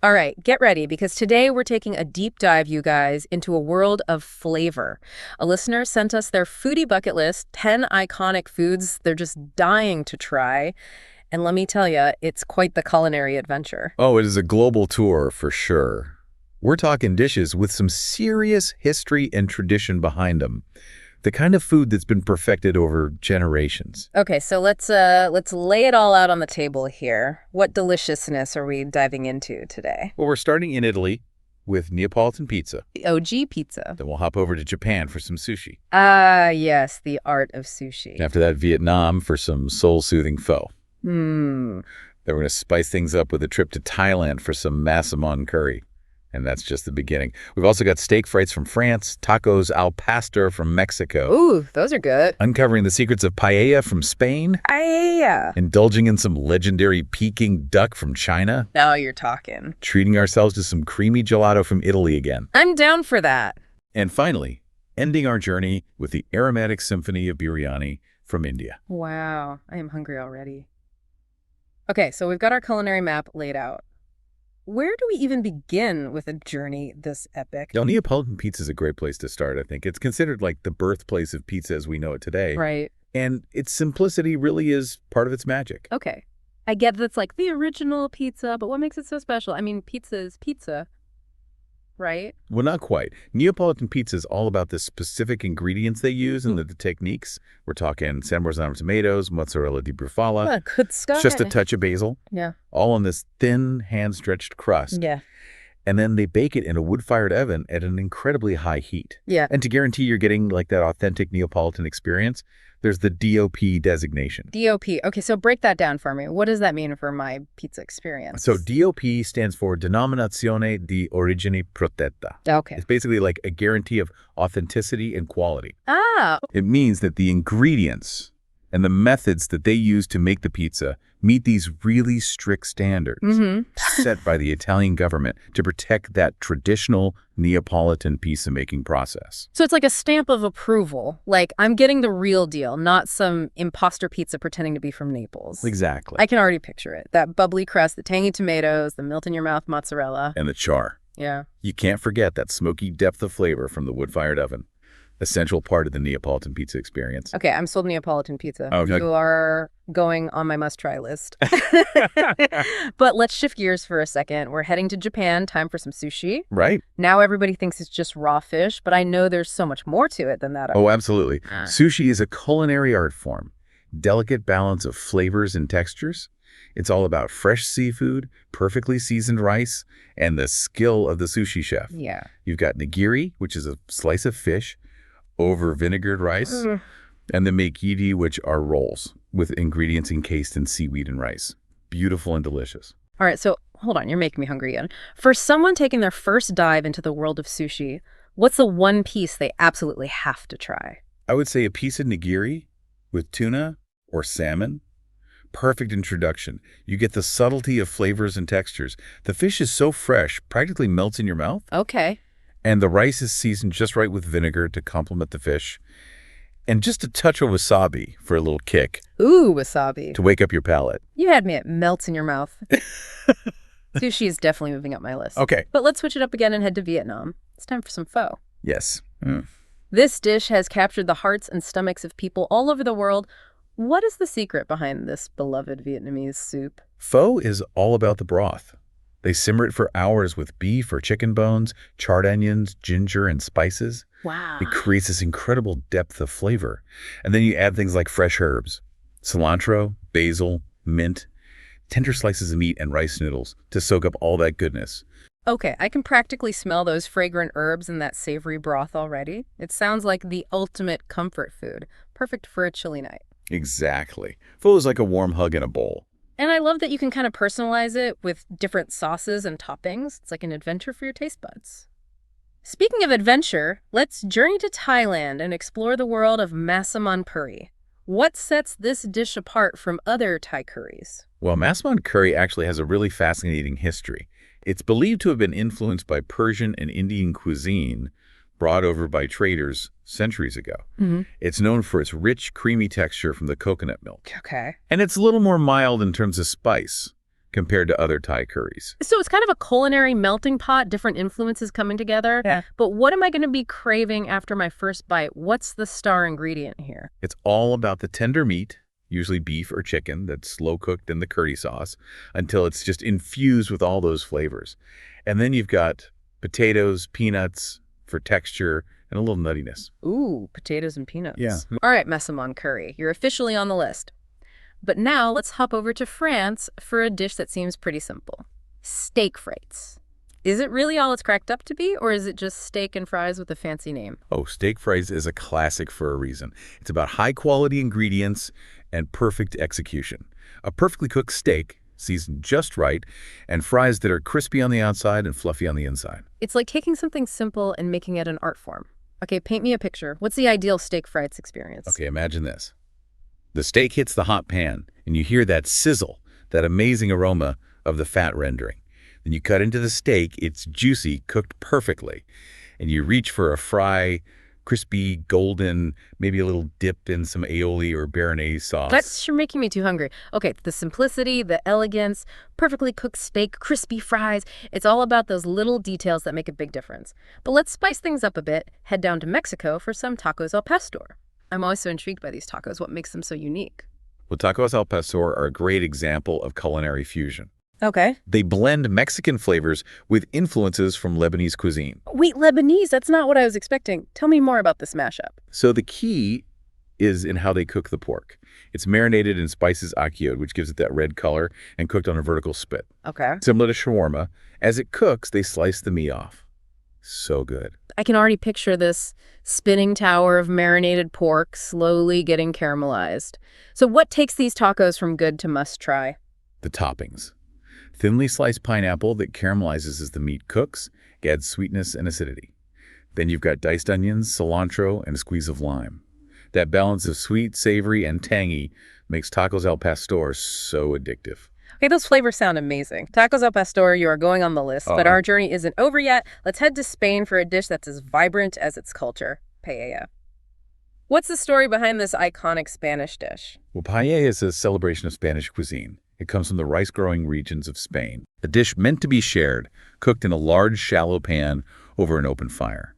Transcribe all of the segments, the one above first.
All right, get ready because today we're taking a deep dive, you guys, into a world of flavor. A listener sent us their foodie bucket list, 10 iconic foods they're just dying to try. And let me tell you, it's quite the culinary adventure. Oh, it is a global tour for sure. We're talking dishes with some serious history and tradition behind them. The kind of food that's been perfected over generations. Okay, so let's lay it all out on the table here. What deliciousness are we diving into today? Well, we're starting in Italy with Neapolitan pizza. The OG pizza. Then we'll hop over to Japan for some sushi. Ah, yes, the art of sushi. After that, Vietnam for some soul-soothing pho. Hmm. Then we're going to spice things up with a trip to Thailand for some massaman curry. And that's just the beginning. We've also got steak frites from France, tacos al pastor from Mexico. Ooh, those are good. Uncovering the secrets of paella from Spain. Paella. Indulging in some legendary Peking duck from China. Now you're talking. Treating ourselves to some creamy gelato from Italy again. I'm down for that. And finally, ending our journey with the aromatic symphony of biryani from India. Wow, I am hungry already. Okay, so we've got our culinary map laid out. Where do we even begin with a journey this epic? Neapolitan pizza is a great place to start, I think. It's considered like the birthplace of pizza as we know it today. Right. And its simplicity really is part of its magic. Okay. I get that's like the original pizza, but what makes it so special? I mean, pizza is pizza, right? Well, not quite. Neapolitan pizza is all about the specific ingredients they use and the techniques. We're talking San Marzano tomatoes, mozzarella di bufala, Good stuff. just a touch of basil, Yeah. all on this thin, hand-stretched crust. Yeah. And then they bake it in a wood-fired oven at an incredibly high heat. Yeah. And to guarantee you're getting like that authentic Neapolitan experience, there's the DOP designation. DOP. Okay, so break that down for me. What does that mean for my pizza experience? So DOP stands for Denominazione di Origine Protetta. Okay. It's basically like a guarantee of authenticity and quality. Ah, It means that the ingredients and the methods that they use to make the pizza meet these really strict standards set by the Italian government to protect that traditional Neapolitan pizza making process. so it's like a stamp of approval. Like, I'm getting the real deal, not some imposter pizza pretending to be from Naples. Exactly. I can already picture it. That bubbly crust, the tangy tomatoes, the melt-in-your-mouth mozzarella. And the char. Yeah. You can't forget that smoky depth of flavor from the wood-fired oven. Essential part of the Neapolitan pizza experience. Okay, I'm sold Neapolitan pizza. Okay. You are going on my must-try list. But let's shift gears for a second. We're heading to Japan. Time for some sushi. Right? Now everybody thinks it's just raw fish, but I know there's so much more to it than that. Oh, absolutely. Ah. Sushi is a culinary art form. Delicate balance of flavors and textures. It's all about fresh seafood, perfectly seasoned rice, and the skill of the sushi chef. Yeah. You've got nigiri, which is a slice of fish over vinegared rice, Mm. and the meikiri, which are rolls with ingredients encased in seaweed and rice. Beautiful and delicious. All right, so hold on, you're making me hungry again. For someone taking their first dive into the world of sushi, what's the one piece they absolutely have to try? I would say a piece of nigiri with tuna or salmon. Perfect introduction. You get the subtlety of flavors and textures. The fish is so fresh, practically melts in your mouth. Okay. And the rice is seasoned just right with vinegar to complement the fish. And just a touch of wasabi for a little kick Ooh, wasabi. to wake up your palate. You had me at melts in your mouth. Sushi is definitely moving up my list. Okay. But let's switch it up again and head to Vietnam. It's time for some pho. Yes. This dish has captured the hearts and stomachs of people all over the world. What is the secret behind this beloved Vietnamese soup? Pho is all about the broth. They simmer it for hours with beef or chicken bones, charred onions, ginger, and spices. Wow. It creates this incredible depth of flavor. And then you add things like fresh herbs, cilantro, basil, mint, tender slices of meat, and rice noodles to soak up all that goodness. Okay, I can practically smell those fragrant herbs and that savory broth already. It sounds like the ultimate comfort food, perfect for a chilly night. Exactly. Pho is like a warm hug in a bowl. And I love that you can kind of personalize it with different sauces and toppings. It's like an adventure for your taste buds. Speaking of adventure, let's journey to Thailand and explore the world of massaman curry. What sets this dish apart from other Thai curries? Well, massaman curry actually has a really fascinating history. It's believed to have been influenced by Persian and Indian cuisine brought over by traders centuries ago. It's known for its rich, creamy texture from the coconut milk. Okay. And it's a little more mild in terms of spice. compared to other Thai curries. So it's kind of a culinary melting pot, different influences coming together. Yeah. But what am I going to be craving after my first bite? What's the star ingredient here? It's all about the tender meat, usually beef or chicken, that's slow cooked in the curry sauce until it's just infused with all those flavors. And then you've got potatoes, peanuts for texture, and a little nuttiness. Ooh, potatoes and peanuts. Yeah. All right, Massaman curry, you're officially on the list. But now let's hop over to France for a dish that seems pretty simple. Steak frites. Is it really all it's cracked up to be, or is it just steak and fries with a fancy name? Oh, steak fries is a classic for a reason. It's about high-quality ingredients and perfect execution. A perfectly cooked steak, seasoned just right, and fries that are crispy on the outside and fluffy on the inside. It's like taking something simple and making it an art form. Okay, paint me a picture. What's the ideal steak frites experience? Okay, imagine this. The steak hits the hot pan, and you hear that sizzle, that amazing aroma of the fat rendering. Then you cut into the steak, it's juicy, cooked perfectly. And you reach for a fry, crispy, golden, maybe a little dip in some aioli or béarnaise sauce. That's you're making me too hungry. Okay, the simplicity, the elegance, perfectly cooked steak, crispy fries. It's all about those little details that make a big difference. But let's spice things up a bit. Head down to Mexico for some tacos al pastor. I'm always so intrigued by these tacos. What makes them so unique? Well, tacos al pastor are a great example of culinary fusion. Okay. They blend Mexican flavors with influences from Lebanese cuisine. Wait, Lebanese? That's not what I was expecting. Tell me more about this mashup. So the key is in how they cook the pork. It's marinated in spices achiod, which gives it that red color, and cooked on a vertical spit. Okay. Similar to shawarma, as it cooks, they slice the meat off. So good. I can already picture this spinning tower of marinated pork slowly getting caramelized. So what takes these tacos from good to must try? The toppings. Thinly sliced pineapple that caramelizes as the meat cooks, adds sweetness and acidity. Then you've got diced onions, cilantro, and a squeeze of lime. That balance of sweet, savory, and tangy makes tacos al pastor so addictive. Okay, those flavors sound amazing. Tacos al pastor, you are going on the list, but our journey isn't over yet. Let's head to Spain for a dish that's as vibrant as its culture, paella. What's the story behind this iconic Spanish dish? Well, paella is a celebration of Spanish cuisine. It comes from the rice-growing regions of Spain. A dish meant to be shared, cooked in a large, shallow pan over an open fire.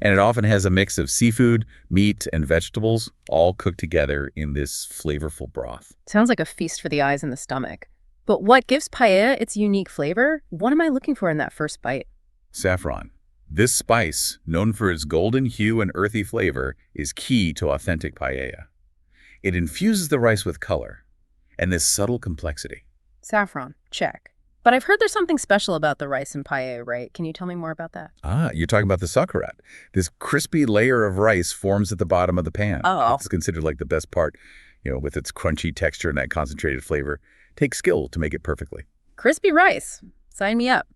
And it often has a mix of seafood, meat, and vegetables, all cooked together in this flavorful broth. Sounds like a feast for the eyes and the stomach. But what gives paella its unique flavor? What am I looking for in that first bite? Saffron. This spice, known for its golden hue and earthy flavor, is key to authentic paella. It infuses the rice with color and this subtle complexity. Saffron, check. But I've heard there's something special about the rice in paella, right? Can you tell me more about that? You're talking about the sauerkraut. This crispy layer of rice forms at the bottom of the pan. Oh. It's considered like the best part, with its crunchy texture and that concentrated flavor. Takes skill to make it perfectly. Crispy rice. Sign me up.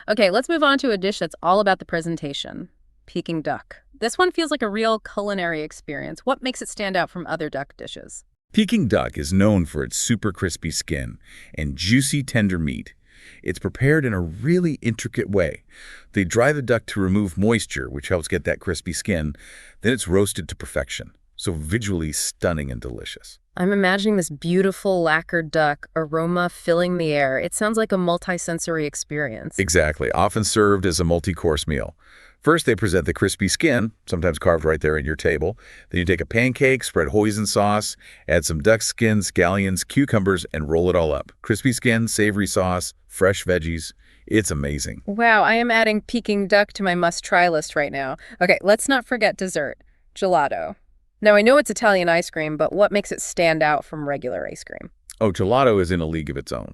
Okay, let's move on to a dish that's all about the presentation. Peking duck. This one feels like a real culinary experience. What makes it stand out from other duck dishes? Peking duck is known for its super crispy skin and juicy, tender meat. It's prepared in a really intricate way. They dry the duck to remove moisture, which helps get that crispy skin. Then it's roasted to perfection. So visually stunning and delicious. I'm imagining this beautiful lacquered duck aroma filling the air. It sounds like a multi-sensory experience. Exactly. Often served as a multi-course meal. First, they present the crispy skin, sometimes carved right there in your table. Then you take a pancake, spread hoisin sauce, add some duck skin, scallions, cucumbers, and roll it all up. Crispy skin, savory sauce, fresh veggies. It's amazing. Wow, I am adding Peking duck to my must-try list right now. Okay, let's not forget dessert. Gelato. Now, I know it's Italian ice cream, but what makes it stand out from regular ice cream? Oh, gelato is in a league of its own.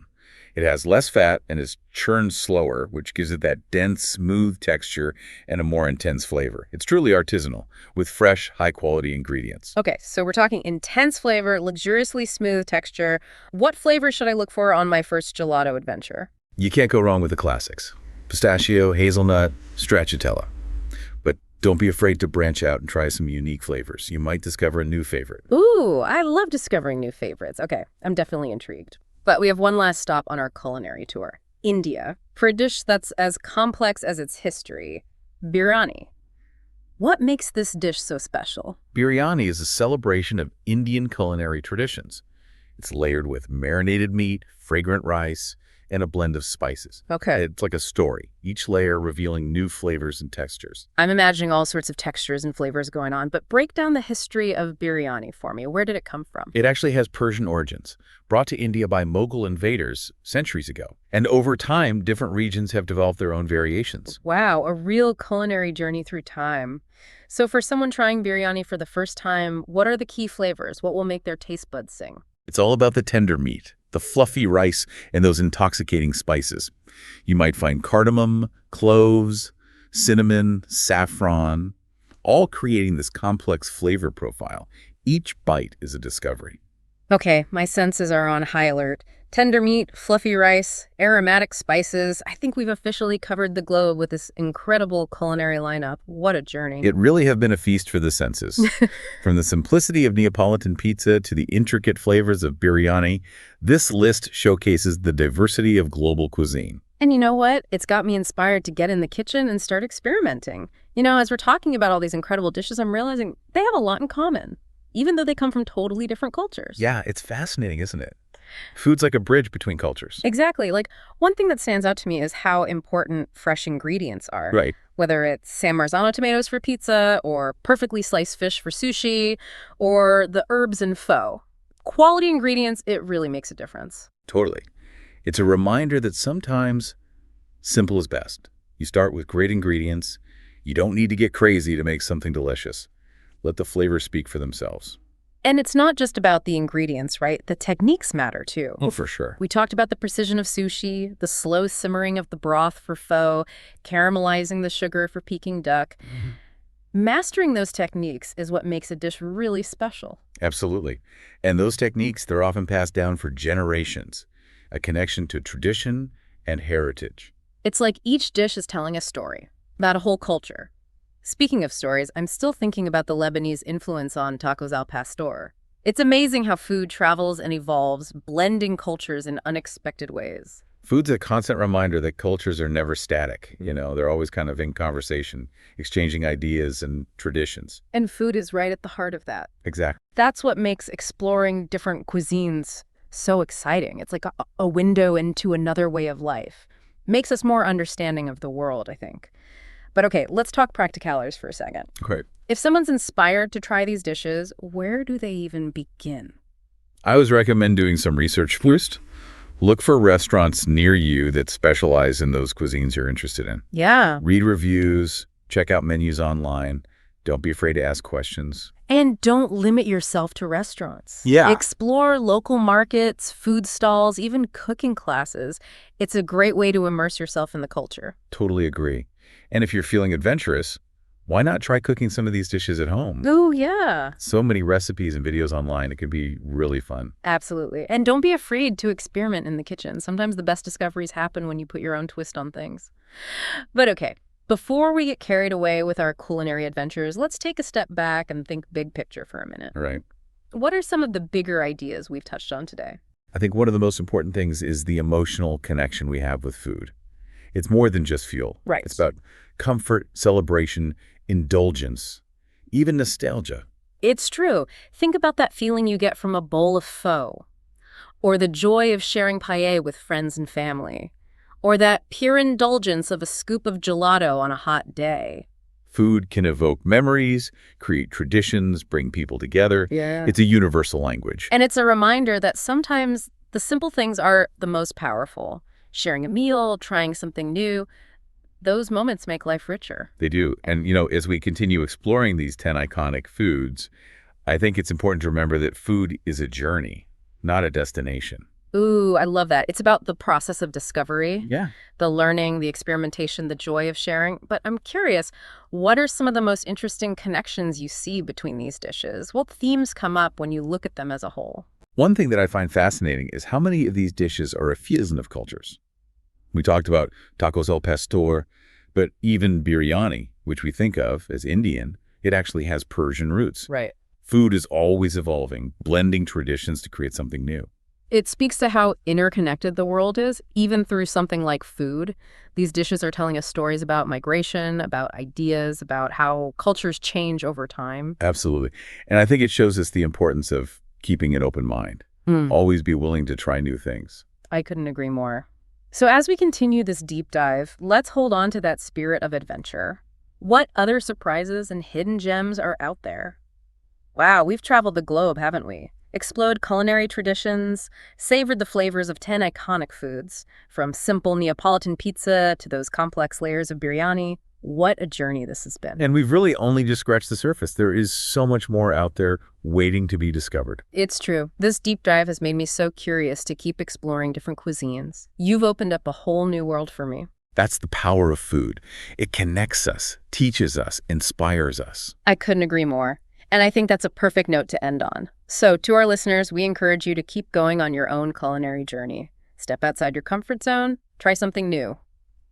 It has less fat and is churned slower, which gives it that dense, smooth texture and a more intense flavor. It's truly artisanal, with fresh, high-quality ingredients. Okay, so we're talking intense flavor, luxuriously smooth texture. What flavor should I look for on my first gelato adventure? You can't go wrong with the classics. Pistachio, hazelnut, stracciatella. But don't be afraid to branch out and try some unique flavors. You might discover a new favorite. Ooh, I love discovering new favorites. Okay, I'm definitely intrigued. But we have one last stop on our culinary tour, India, for a dish that's as complex as its history, biryani. What makes this dish so special? Biryani is a celebration of Indian culinary traditions. It's layered with marinated meat, fragrant rice, and a blend of spices. Okay. It's like a story, each layer revealing new flavors and textures. I'm imagining all sorts of textures and flavors going on, but break down the history of biryani for me. Where did it come from? It actually has Persian origins, brought to India by Mughal invaders centuries ago. And over time, different regions have developed their own variations. Wow, a real culinary journey through time. So for someone trying biryani for the first time, what are the key flavors? What will make their taste buds sing? It's all about the tender meat, the fluffy rice, and those intoxicating spices. You might find cardamom, cloves, cinnamon, saffron, all creating this complex flavor profile. Each bite is a discovery. Okay, my senses are on high alert. Tender meat, fluffy rice, aromatic spices. I think we've officially covered the globe with this incredible culinary lineup. What a journey. It really have been a feast for the senses. From the simplicity of Neapolitan pizza to the intricate flavors of biryani, this list showcases the diversity of global cuisine. And you know what? It's got me inspired to get in the kitchen and start experimenting. You know, as we're talking about all these incredible dishes, I'm realizing they have a lot in common, even though they come from totally different cultures. Yeah, it's fascinating, isn't it? Food's like a bridge between cultures. Exactly. Like, one thing that stands out to me is how important fresh ingredients are. Right. Whether it's San Marzano tomatoes for pizza, or perfectly sliced fish for sushi, or the herbs in pho. Quality ingredients, it really makes a difference. Totally. It's a reminder that sometimes simple is best. You start with great ingredients. You don't need to get crazy to make something delicious. Let the flavors speak for themselves. And it's not just about the ingredients, right? The techniques matter too. Oh, for sure. We talked about the precision of sushi, the slow simmering of the broth for pho, caramelizing the sugar for Peking duck. Mastering those techniques is what makes a dish really special. Absolutely. And those techniques, they're often passed down for generations, a connection to tradition and heritage. It's like each dish is telling a story about a whole culture. Speaking of stories, I'm still thinking about the Lebanese influence on tacos al pastor. It's amazing how food travels and evolves, blending cultures in unexpected ways. Food's a constant reminder that cultures are never static. You know, they're always kind of in conversation, exchanging ideas and traditions. And food is right at the heart of that. Exactly. That's what makes exploring different cuisines so exciting. It's like a window into another way of life. Makes us more understanding of the world, I think. But okay, let's talk practicalities for a second. Great. If someone's inspired to try these dishes, where do they even begin? I always recommend doing some research first. Look for restaurants near you that specialize in those cuisines you're interested in. Yeah. Read reviews, check out menus online. Don't be afraid to ask questions. And don't limit yourself to restaurants. Yeah. Explore local markets, food stalls, even cooking classes. It's a great way to immerse yourself in the culture. Totally agree. And if you're feeling adventurous, why not try cooking some of these dishes at home? Oh, yeah. So many recipes and videos online. It can be really fun. Absolutely. And don't be afraid to experiment in the kitchen. Sometimes the best discoveries happen when you put your own twist on things. But okay, before we get carried away with our culinary adventures, let's take a step back and think big picture for a minute. All right. What are some of the bigger ideas we've touched on today? I think one of the most important things is the emotional connection we have with food. It's more than just fuel. Right. It's about comfort, celebration, indulgence, even nostalgia. It's true. Think about that feeling you get from a bowl of pho, or the joy of sharing paella with friends and family, or that pure indulgence of a scoop of gelato on a hot day. Food can evoke memories, create traditions, bring people together. Yeah. It's a universal language. And it's a reminder that sometimes the simple things are the most powerful. Sharing a meal, trying something new, those moments make life richer. They do. And, you know, as we continue exploring these 10 iconic foods, I think it's important to remember that food is a journey, not a destination. Ooh, I love that. It's about the process of discovery, Yeah. the learning, the experimentation, the joy of sharing. But I'm curious, what are some of the most interesting connections you see between these dishes? What themes come up when you look at them as a whole? One thing that I find fascinating is how many of these dishes are a fusion of cultures. We talked about tacos al pastor, but even biryani, which we think of as Indian, it actually has Persian roots. Right. Food is always evolving, blending traditions to create something new. It speaks to how interconnected the world is, even through something like food. These dishes are telling us stories about migration, about ideas, about how cultures change over time. Absolutely. And I think it shows us the importance of keeping an open mind. Always be willing to try new things. I couldn't agree more. So as we continue this deep dive, let's hold on to that spirit of adventure. What other surprises and hidden gems are out there? Wow, we've traveled the globe, haven't we? Explored culinary traditions, savored the flavors of 10 iconic foods, from simple Neapolitan pizza to those complex layers of biryani. What a journey this has been. And we've really only just scratched the surface. There is so much more out there waiting to be discovered. It's true. This deep dive has made me so curious to keep exploring different cuisines. You've opened up a whole new world for me. That's the power of food. It connects us, teaches us, inspires us. I couldn't agree more. And I think that's a perfect note to end on. So to our listeners, we encourage you to keep going on your own culinary journey. Step outside your comfort zone, try something new,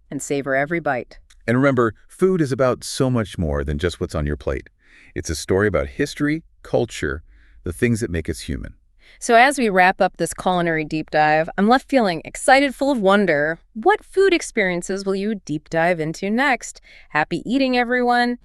and savor every bite. And remember, food is about so much more than just what's on your plate. It's a story about history, culture, the things that make us human. So as we wrap up this culinary deep dive, I'm left feeling excited, full of wonder. What food experiences will you deep dive into next? Happy eating, everyone!